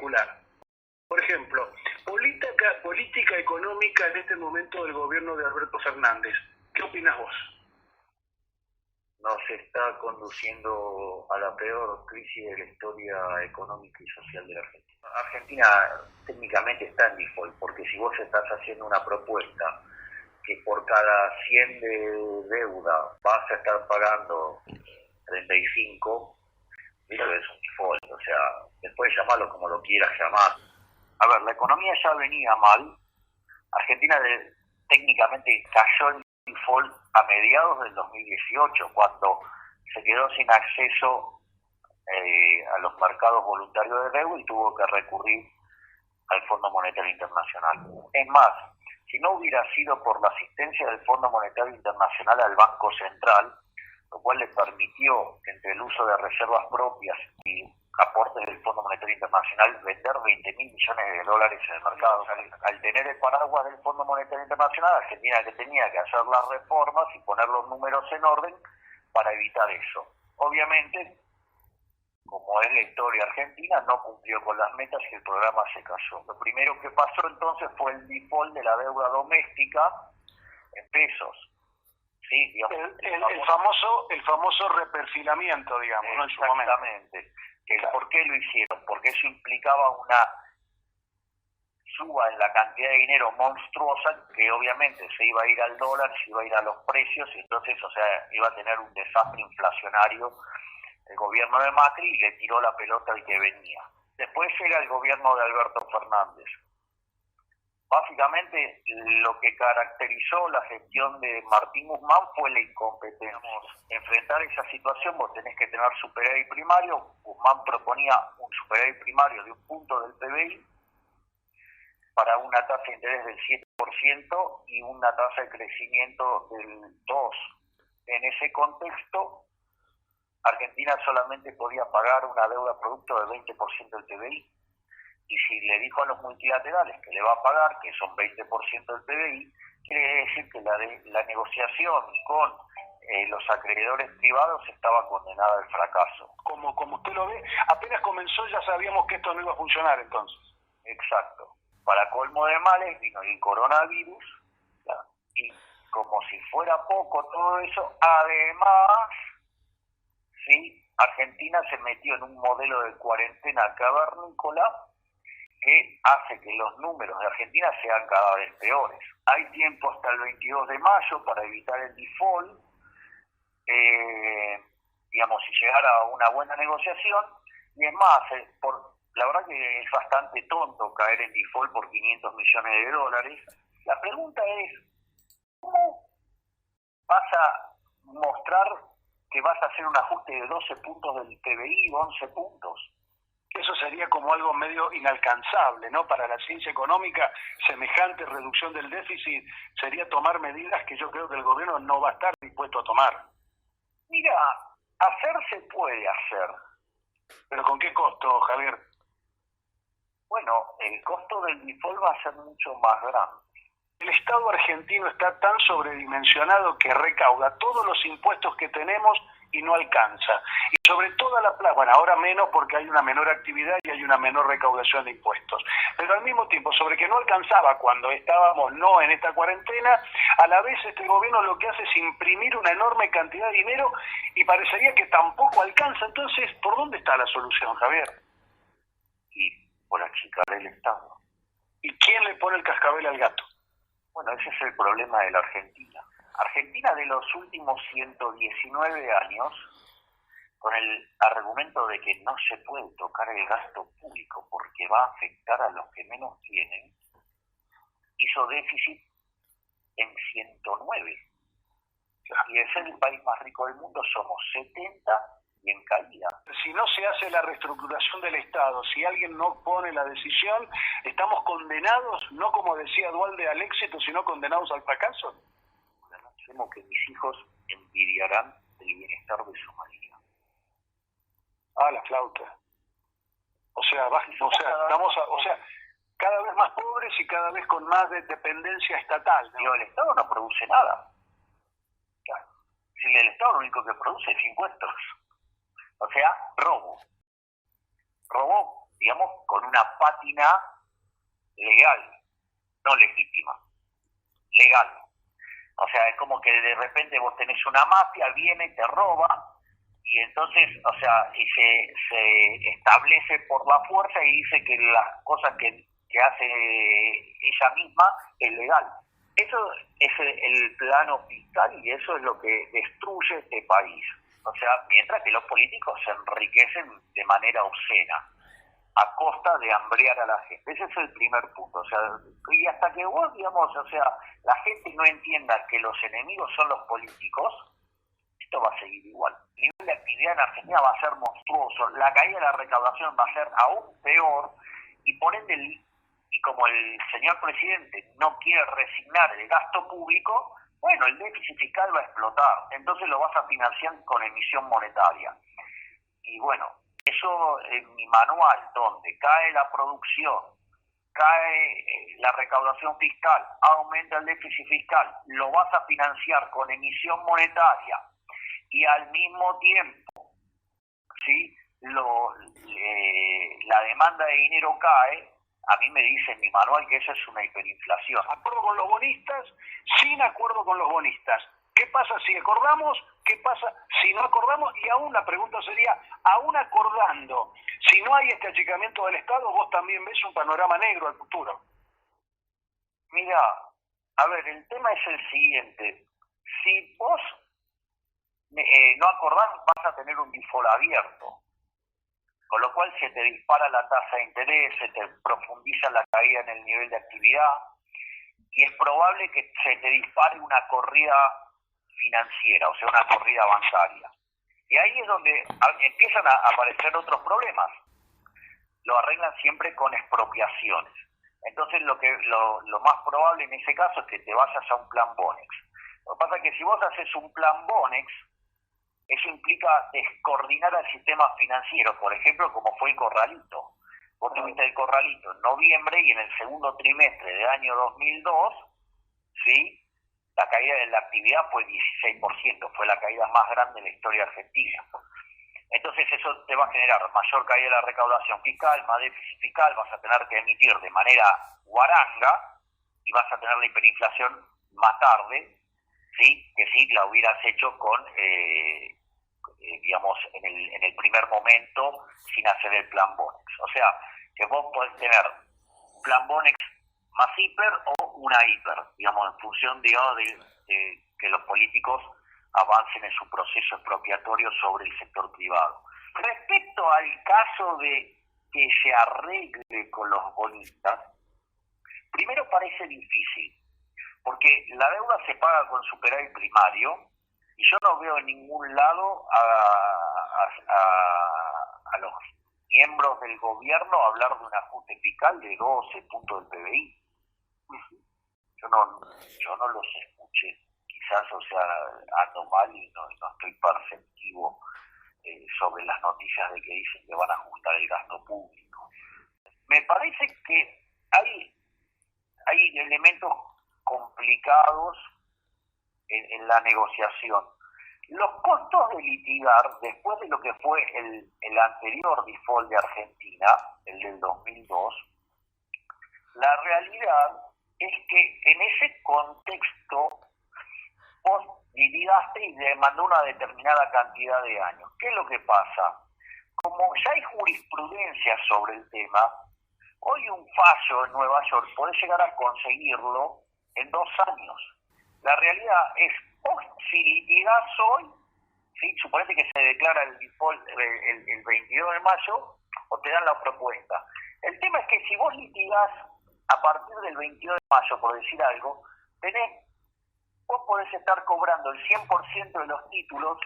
particular. Por ejemplo, política económica en este momento del gobierno de Alberto Fernández. ¿Qué opinas vos? Nos está conduciendo a la peor crisis de la historia económica y social de la Argentina. Argentina técnicamente está en default, porque si vos estás haciendo una propuesta que por cada 100 de deuda vas a estar pagando 35, eso es un default, o sea, después llamarlo como lo quieras llamar. A ver, la economía ya venía mal. Argentina técnicamente cayó en default a mediados del 2018, cuando se quedó sin acceso a los mercados voluntarios de deuda y tuvo que recurrir al Fondo Monetario Internacional. Es más, si no hubiera sido por la asistencia del Fondo Monetario Internacional al Banco Central, lo cual le permitió, entre el uso de reservas propias y aportes del Fondo Monetario Internacional, vender 20.000 millones de dólares en el mercado. Al tener el paraguas del Fondo Monetario Internacional, Argentina que tenía que hacer las reformas y poner los números en orden para evitar eso. Obviamente, como es la historia argentina, no cumplió con las metas y el programa se cayó. Lo primero que pasó entonces fue el default de la deuda doméstica en pesos. Sí, digamos, el famoso reperfilamiento, digamos, ¿no? En su momento. Exactamente. ¿Por qué lo hicieron? Porque eso implicaba una suba en la cantidad de dinero monstruosa que obviamente se iba a ir al dólar, se iba a ir a los precios y entonces, o sea, iba a tener un desastre inflacionario el gobierno de Macri y le tiró la pelota al que venía. Después llega el gobierno de Alberto Fernández. Básicamente lo que caracterizó la gestión de Martín Guzmán fue la incompetencia. Enfrentar esa situación vos tenés que tener superávit primario. Guzmán proponía un superávit primario de 1 punto del PBI para una tasa de interés del 7% y una tasa de crecimiento del 2%. En ese contexto, Argentina solamente podía pagar una deuda producto del 20% del PBI. Y si le dijo a los multilaterales que le va a pagar, que son 20% del PBI, quiere decir que la negociación con los acreedores privados estaba condenada al fracaso. Como usted lo ve, apenas comenzó ya sabíamos que esto no iba a funcionar entonces. Exacto. Para colmo de males vino el coronavirus, y como si fuera poco todo eso, además, sí, Argentina se metió en un modelo de cuarentena cavernícola que hace que los números de Argentina sean cada vez peores. Hay tiempo hasta el 22 de mayo para evitar el default, digamos, si llegara a una buena negociación, y es más, la verdad que es bastante tonto caer en default por 500 millones de dólares. La pregunta es, ¿cómo vas a mostrar que vas a hacer un ajuste de 12 puntos del PBI, 11 puntos? Eso sería como algo medio inalcanzable, ¿no? Para la ciencia económica, semejante reducción del déficit sería tomar medidas que yo creo que el gobierno no va a estar dispuesto a tomar. Mira, hacer se puede hacer. ¿Pero con qué costo, Javier? Bueno, el costo del default va a ser mucho más grande. El Estado argentino está tan sobredimensionado que recauda todos los impuestos que tenemos y no alcanza. Y sobre toda la plata, bueno, ahora menos porque hay una menor actividad y hay una menor recaudación de impuestos. Pero al mismo tiempo, sobre que no alcanzaba cuando estábamos no en esta cuarentena, a la vez este gobierno lo que hace es imprimir una enorme cantidad de dinero y parecería que tampoco alcanza. Entonces, ¿por dónde está la solución, Javier? Y por achicar el Estado. ¿Y quién le pone el cascabel al gato? Bueno, ese es el problema de la Argentina. Argentina de los últimos 119 años, con el argumento de que no se puede tocar el gasto público porque va a afectar a los que menos tienen, hizo déficit en 109. Y de ser el país más rico del mundo somos 70 y en caída. Si no se hace la reestructuración del Estado, si alguien no pone la decisión, estamos condenados, no como decía Duhalde, al éxito, sino condenados al fracaso. Temo que mis hijos envidiarán el bienestar de su marido. Ah, la flauta. Cada vez más pobres y cada vez con más dependencia estatal, ¿no? Digo, el Estado no produce nada. Si el Estado lo único que produce es impuestos. O sea, robo. Robó, digamos, con una pátina legal, no legítima, legal. O sea, es como que de repente vos tenés una mafia, viene, te roba, y entonces, o sea, y se establece por la fuerza y dice que las cosas que hace ella misma es legal. Eso es el plano fiscal y eso es lo que destruye este país. O sea, mientras que los políticos se enriquecen de manera obscena, a costa de hambrear a la gente. Ese es el primer punto. O sea, y hasta que vos, digamos, o sea, la gente no entienda que los enemigos son los políticos, esto va a seguir igual. El nivel de actividad en Argentina va a ser monstruoso, la caída de la recaudación va a ser aún peor, y por ende, y como el señor presidente no quiere resignar el gasto público, bueno, el déficit fiscal va a explotar, entonces lo vas a financiar con emisión monetaria. Y bueno, eso en mi manual, donde cae la producción, cae la recaudación fiscal, aumenta el déficit fiscal, lo vas a financiar con emisión monetaria y al mismo tiempo, ¿sí? La demanda de dinero cae, a mí me dice en mi manual que eso es una hiperinflación. Acuerdo con los bonistas, sin acuerdo con los bonistas. ¿Qué pasa si acordamos? ¿Qué pasa si no acordamos? Y aún la pregunta sería, aún acordando, si no hay este achicamiento del Estado, vos también ves un panorama negro al futuro. Mira, a ver, el tema es el siguiente. Si vos no acordás, vas a tener un default abierto, con lo cual se te dispara la tasa de interés, se te profundiza la caída en el nivel de actividad y es probable que se te dispare una corrida financiera, o sea, una corrida bancaria. Y ahí es donde empiezan a aparecer otros problemas. Lo arreglan siempre con expropiaciones. Entonces lo más probable en ese caso es que te vayas a un plan Bonex. Lo que pasa es que si vos haces un plan Bonex, eso implica descoordinar al sistema financiero, por ejemplo, como fue el Corralito. Vos tuviste el Corralito en noviembre y en el segundo trimestre del año 2002, ¿sí?, la caída de la actividad fue 16%, fue la caída más grande en la historia argentina. Entonces eso te va a generar mayor caída de la recaudación fiscal, más déficit fiscal, vas a tener que emitir de manera guaranga y vas a tener la hiperinflación más tarde, ¿sí?, que si la hubieras hecho con, digamos, en el primer momento sin hacer el plan Bonex. O sea, que vos podés tener un plan Bonex más hiper o una hiper, digamos, en función, digamos, de que los políticos avancen en su proceso expropiatorio sobre el sector privado. Respecto al caso de que se arregle con los bonistas, primero parece difícil, porque la deuda se paga con superávit primario y yo no veo en ningún lado a los miembros del gobierno hablar de un ajuste fiscal de 12 puntos del PBI. Yo no los escuché. Quizás, o sea, ando mal y no estoy perceptivo sobre las noticias de que dicen que van a ajustar el gasto público. Me parece que hay elementos complicados en la negociación. Los costos de litigar, después de lo que fue el anterior default de Argentina, el del 2002, la realidad es que en ese contexto vos litigaste y demandó una determinada cantidad de años. ¿Qué es lo que pasa? Como ya hay jurisprudencia sobre el tema, hoy un fallo en Nueva York puede llegar a conseguirlo en 2 años. La realidad es, vos si litigás hoy, ¿sí?, suponete que se declara el default el 22 de mayo, o te dan la propuesta. El tema es que si vos litigás a partir del 22 de mayo, por decir algo, vos podés estar cobrando el 100% de los títulos,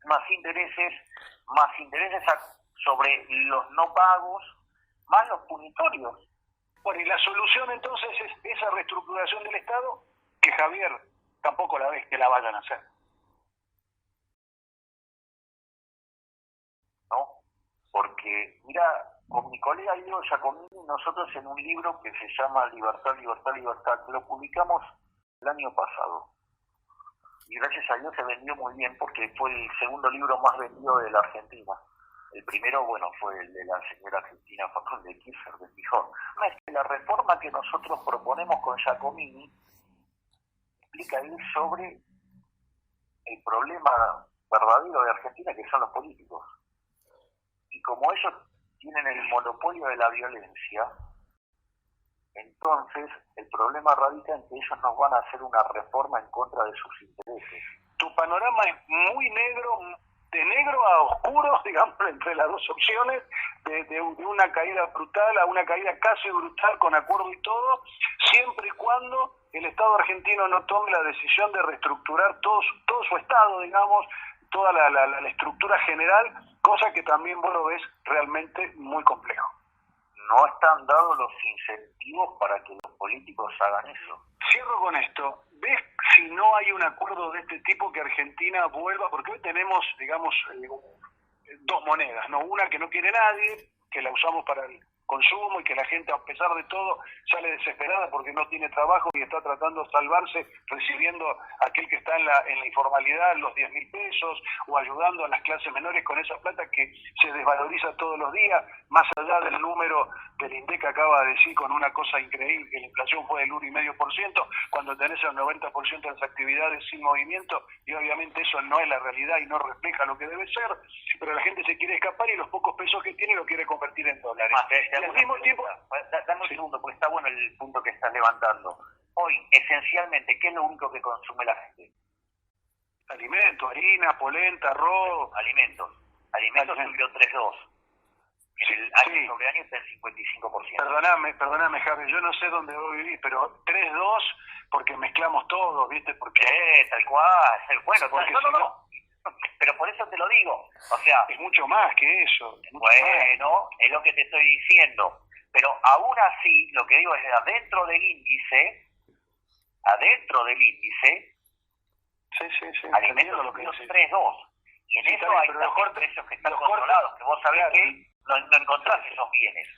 más intereses sobre los no pagos, más los punitorios. Bueno, y la solución entonces es esa reestructuración del Estado, que Javier tampoco la ves que la vayan a hacer. ¿No? Porque, mira, con mi colega Diego Giacomini, nosotros en un libro que se llama Libertad, Libertad, Libertad, lo publicamos el año pasado. Y gracias a Dios se vendió muy bien porque fue el segundo libro más vendido de la Argentina. El primero, bueno, fue el de la señora Cristina nosotros proponemos con Giacomini implica ir sobre el problema verdadero de Argentina, que son los políticos. Y como ellos tienen el monopolio de la violencia, entonces el problema radica en que ellos nos van a hacer una reforma en contra de sus intereses. Tu panorama es muy negro, de negro a oscuro, digamos, entre las dos opciones, de una caída brutal a una caída casi brutal con acuerdo y todo, siempre y cuando el Estado argentino no tome la decisión de reestructurar todo su Estado, digamos, toda la estructura general, cosa que también vos lo ves realmente muy complejo. No están dados los incentivos para que los políticos hagan eso. Cierro con esto. ¿Ves si no hay un acuerdo de este tipo que Argentina vuelva? Porque hoy tenemos, digamos, dos monedas, ¿no? Una que no quiere nadie, que la usamos para el consumo y que la gente, a pesar de todo, sale desesperada porque no tiene trabajo y está tratando de salvarse recibiendo a aquel que está en la informalidad los 10.000 pesos o ayudando a las clases menores con esa plata que se desvaloriza todos los días, más allá del número que el INDEC acaba de decir con una cosa increíble, que la inflación fue del 1,5%, cuando tenés el 90% de las actividades sin movimiento, y obviamente eso no es la realidad y no refleja lo que debe ser, pero la gente se quiere escapar y los pocos pesos que tiene lo quiere convertir en dólares. Y al mismo tiempo... Dame un segundo, porque está bueno el punto que estás levantando. Hoy, esencialmente, ¿qué es lo único que consume la gente? Alimentos, harina, polenta, arroz... Alimentos subió 3,2. En el año sobre año está el 55%. Perdóname, Javi, yo no sé dónde vos vivís, pero 3,2 porque mezclamos todos, ¿viste? Porque tal cual. Bueno, porque no. Pero por eso te lo digo. O sea, es mucho más que eso. Bueno, es lo que te estoy diciendo. Pero aún así, lo que digo es adentro del índice, alimentos lo que subió decís. 3,2. Y en eso hay también precios que están controlados, que vos sabés que no encontrás esos bienes.